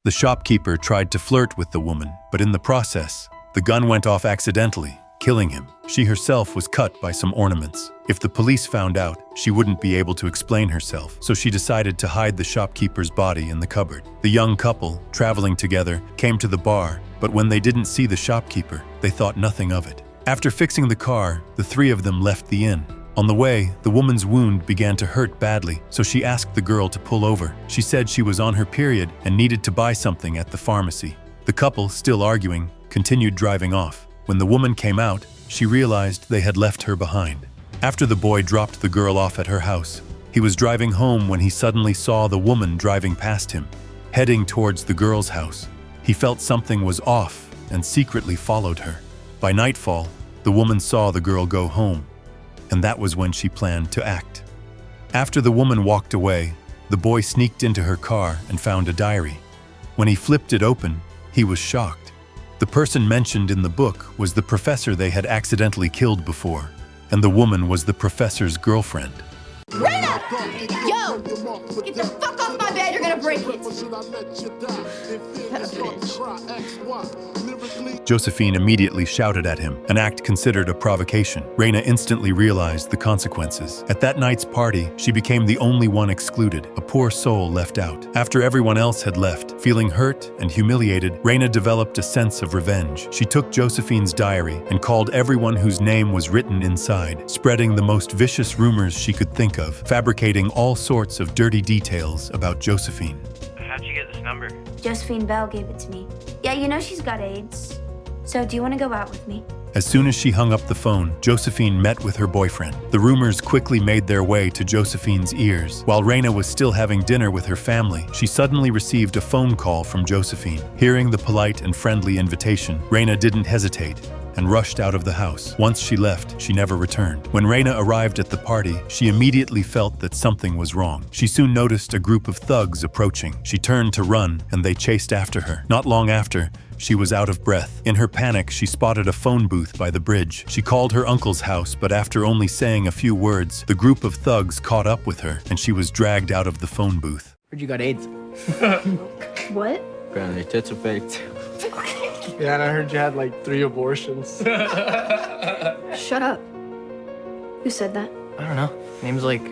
The shopkeeper tried to flirt with the woman, but in the process, the gun went off accidentally, killing him. She herself was cut by some ornaments. If the police found out, she wouldn't be able to explain herself, so she decided to hide the shopkeeper's body in the cupboard. The young couple, traveling together, came to the bar, but when they didn't see the shopkeeper, they thought nothing of it. After fixing the car, the three of them left the inn. On the way, the woman's wound began to hurt badly, so she asked the girl to pull over. She said she was on her period and needed to buy something at the pharmacy. The couple, still arguing, continued driving off. When the woman came out, she realized they had left her behind. After the boy dropped the girl off at her house, he was driving home when he suddenly saw the woman driving past him, heading towards the girl's house. He felt something was off and secretly followed her. By nightfall, the woman saw the girl go home, and that was when she planned to act. After the woman walked away, the boy sneaked into her car and found a diary. When he flipped it open, he was shocked. The person mentioned in the book was the professor they had accidentally killed before, and the woman was the professor's girlfriend. Rena! Yo! Get the fuck off my bed, you're gonna break it! Josephine immediately shouted at him, an act considered a provocation. Rena instantly realized the consequences. At that night's party, she became the only one excluded, a poor soul left out. After everyone else had left, feeling hurt and humiliated, Rena developed a sense of revenge. She took Josephine's diary and called everyone whose name was written inside, spreading the most vicious rumors she could think of, fabricating all sorts of dirty details about Josephine. How'd you get this number? Josephine Bell gave it to me. Yeah, you know she's got AIDS. So do you want to go out with me? As soon as she hung up the phone, Josephine met with her boyfriend. The rumors quickly made their way to Josephine's ears. While Rena was still having dinner with her family, she suddenly received a phone call from Josephine. Hearing the polite and friendly invitation, Rena didn't hesitate and rushed out of the house. Once she left, she never returned. When Rena arrived at the party, she immediately felt that something was wrong. She soon noticed a group of thugs approaching. She turned to run, and they chased after her. Not long after, she was out of breath. In her panic, she spotted a phone booth by the bridge. She called her uncle's house, but after only saying a few words, the group of thugs caught up with her, and she was dragged out of the phone booth. Heard you got AIDS. What? Apparently, tits are faked. Yeah, and I heard you had like 3 abortions. Shut up. Who said that? I don't know. Name's like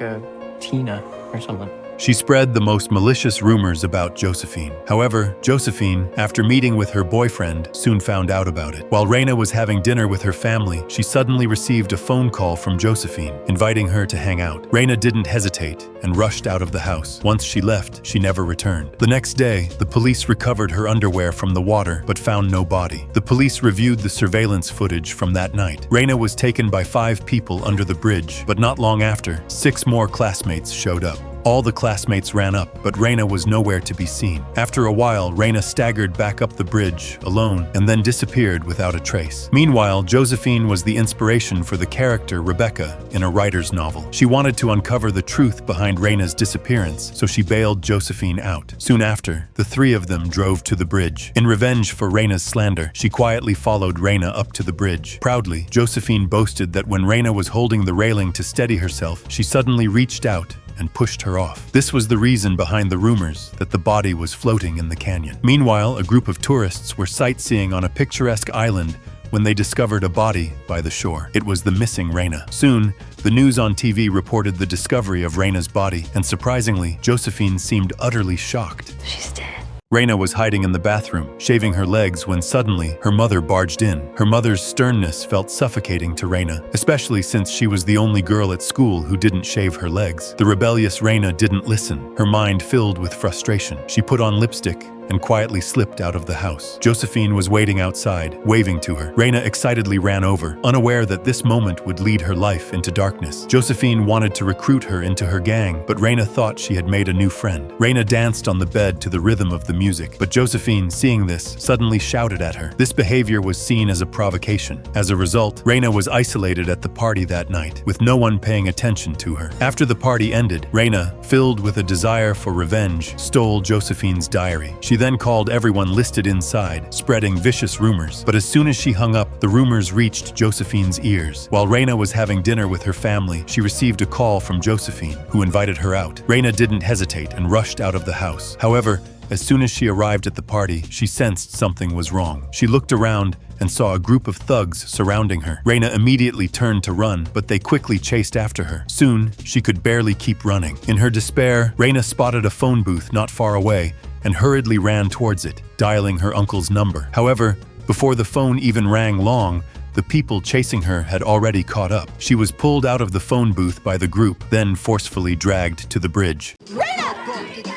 Tina or something. She spread the most malicious rumors about Josephine. However, Josephine, after meeting with her boyfriend, soon found out about it. While Rena was having dinner with her family, she suddenly received a phone call from Josephine, inviting her to hang out. Rena didn't hesitate and rushed out of the house. Once she left, she never returned. The next day, the police recovered her underwear from the water, but found no body. The police reviewed the surveillance footage from that night. Rena was taken by 5 people under the bridge, but not long after, 6 more classmates showed up. All the classmates ran up, but Rena was nowhere to be seen. After a while, Rena staggered back up the bridge, alone, and then disappeared without a trace. Meanwhile, Josephine was the inspiration for the character Rebecca in a writer's novel. She wanted to uncover the truth behind Rena's disappearance, so she bailed Josephine out. Soon after, the 3 of them drove to the bridge. In revenge for Rena's slander, she quietly followed Rena up to the bridge. Proudly, Josephine boasted that when Rena was holding the railing to steady herself, she suddenly reached out and pushed her off. This was the reason behind the rumors that the body was floating in the canyon. Meanwhile, a group of tourists were sightseeing on a picturesque island when they discovered a body by the shore. It was the missing Rena. Soon, the news on TV reported the discovery of Rena's body, and surprisingly, Josephine seemed utterly shocked. She's dead. Rena was hiding in the bathroom, shaving her legs when suddenly her mother barged in. Her mother's sternness felt suffocating to Rena, especially since she was the only girl at school who didn't shave her legs. The rebellious Rena didn't listen, her mind filled with frustration. She put on lipstick and quietly slipped out of the house. Josephine was waiting outside, waving to her. Rena excitedly ran over, unaware that this moment would lead her life into darkness. Josephine wanted to recruit her into her gang, but Rena thought she had made a new friend. Rena danced on the bed to the rhythm of the music, but Josephine, seeing this, suddenly shouted at her. This behavior was seen as a provocation. As a result, Rena was isolated at the party that night, with no one paying attention to her. After the party ended, Rena, filled with a desire for revenge, stole Josephine's diary. She then called everyone listed inside, spreading vicious rumors. But as soon as she hung up, the rumors reached Josephine's ears. While Rena was having dinner with her family, she received a call from Josephine, who invited her out. Rena didn't hesitate and rushed out of the house. However, As soon as she arrived at the party, she sensed something was wrong. She looked around and saw a group of thugs surrounding her. Reina immediately turned to run, but they quickly chased after her. Soon, she could barely keep running. In her despair, Reina spotted a phone booth not far away and hurriedly ran towards it, dialing her uncle's number. However, before the phone even rang long, the people chasing her had already caught up. She was pulled out of the phone booth by the group, then forcefully dragged to the bridge. Raina!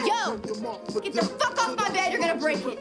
Yo! Get the fuck off my bed, you're gonna break it!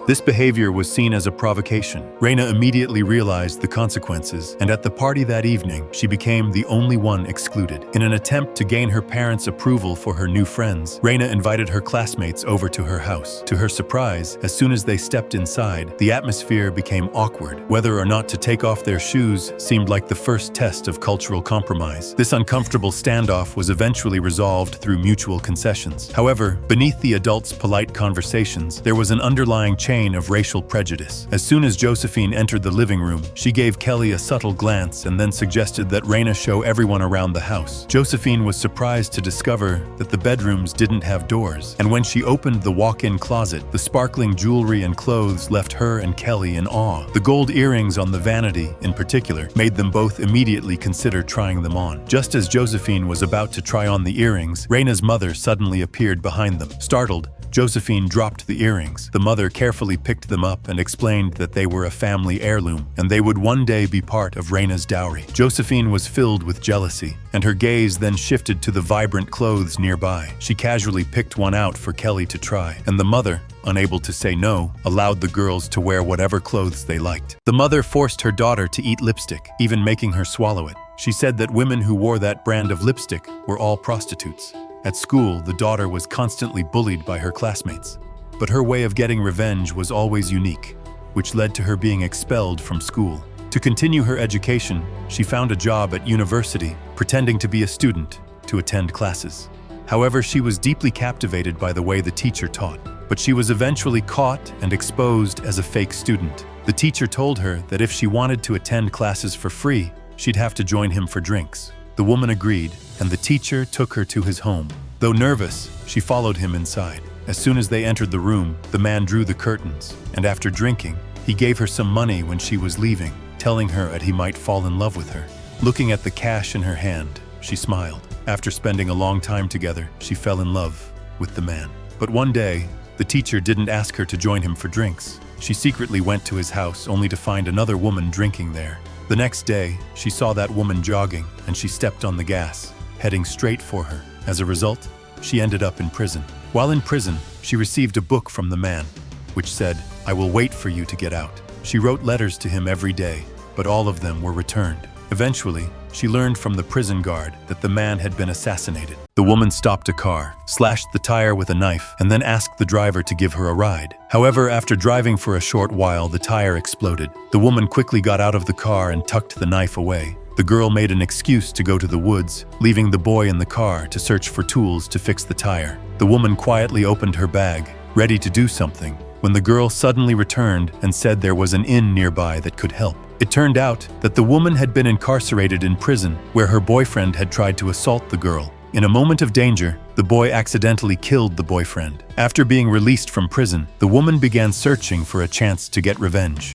This behavior was seen as a provocation. Reina immediately realized the consequences, and at the party that evening, she became the only one excluded. In an attempt to gain her parents' approval for her new friends, Reina invited her classmates over to her house. To her surprise, as soon as they stepped inside, the atmosphere became awkward. Whether or not to take off their shoes seemed like the first test of cultural compromise. This uncomfortable standoff was eventually resolved through mutual concessions. However, beneath the adults' polite conversations, there was an underlying chain of racial prejudice. As soon as Josephine entered the living room, she gave Kelly a subtle glance and then suggested that Reina show everyone around the house. Josephine was surprised to discover that the bedrooms didn't have doors, and when she opened the walk-in closet, the sparkling jewelry and clothes left her and Kelly in awe. The gold earrings on the vanity, in particular, made them both immediately consider trying them on. Just as Josephine was about to try on the earrings, Reina's mother suddenly appeared behind them. Startled, Josephine dropped the earrings. The mother carefully picked them up and explained that they were a family heirloom, and they would one day be part of Reina's dowry. Josephine was filled with jealousy, and her gaze then shifted to the vibrant clothes nearby. She casually picked one out for Kelly to try, and the mother, unable to say no, allowed the girls to wear whatever clothes they liked. The mother forced her daughter to eat lipstick, even making her swallow it. She said that women who wore that brand of lipstick were all prostitutes. At school, the daughter was constantly bullied by her classmates, but her way of getting revenge was always unique, which led to her being expelled from school. To continue her education, she found a job at university, pretending to be a student to attend classes. However, she was deeply captivated by the way the teacher taught, but she was eventually caught and exposed as a fake student. The teacher told her that if she wanted to attend classes for free, she'd have to join him for drinks. The woman agreed, and the teacher took her to his home. Though nervous, she followed him inside. As soon as they entered the room, the man drew the curtains, and after drinking, he gave her some money when she was leaving, telling her that he might fall in love with her. Looking at the cash in her hand, she smiled. After spending a long time together, she fell in love with the man. But one day, the teacher didn't ask her to join him for drinks. She secretly went to his house only to find another woman drinking there. The next day, she saw that woman jogging, and she stepped on the gas, heading straight for her. As a result, she ended up in prison. While in prison, she received a book from the man, which said, "I will wait for you to get out." She wrote letters to him every day, but all of them were returned. Eventually, she learned from the prison guard that the man had been assassinated. The woman stopped a car, slashed the tire with a knife, and then asked the driver to give her a ride. However, after driving for a short while, the tire exploded. The woman quickly got out of the car and tucked the knife away. The girl made an excuse to go to the woods, leaving the boy in the car to search for tools to fix the tire. The woman quietly opened her bag, ready to do something, when the girl suddenly returned and said there was an inn nearby that could help. It turned out that the woman had been incarcerated in prison where her boyfriend had tried to assault the girl. In a moment of danger, the boy accidentally killed the boyfriend. After being released from prison, the woman began searching for a chance to get revenge.